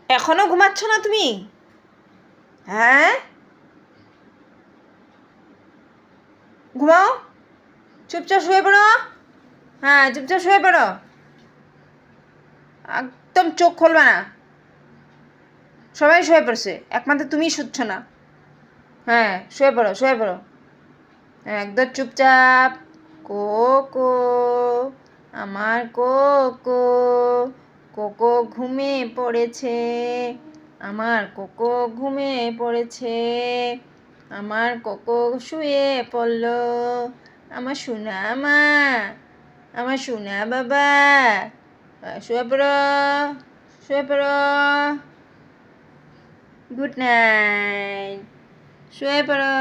এখনো ঘুমাচ্ছ না তুমি? হ্যাঁ, ঘুমাও, চুপচাপ শুয়ে পড়ো। হ্যাঁ, চুপচাপ শুয়ে পড়ো, একদম চোখ খুলবে না। সবাই শুয়ে পড়ছে, একমাত্র তুমিই শুচ্ছ না। হ্যাঁ, শুয়ে পড়ো, শুয়ে পড়ো, একদম চুপচাপ। কোকো, আমার কোকো, কোকো ঘুমিয়ে পড়েছে, আমার কোকো ঘুমিয়ে পড়েছে, আমার কোকো শুয়ে পড়লো, আমার সোনা মা, আমার সোনা বাবা। শুয়ে পড়ো, শুয়ে পড়ো, গুড নাইট, শুয়ে পড়ো।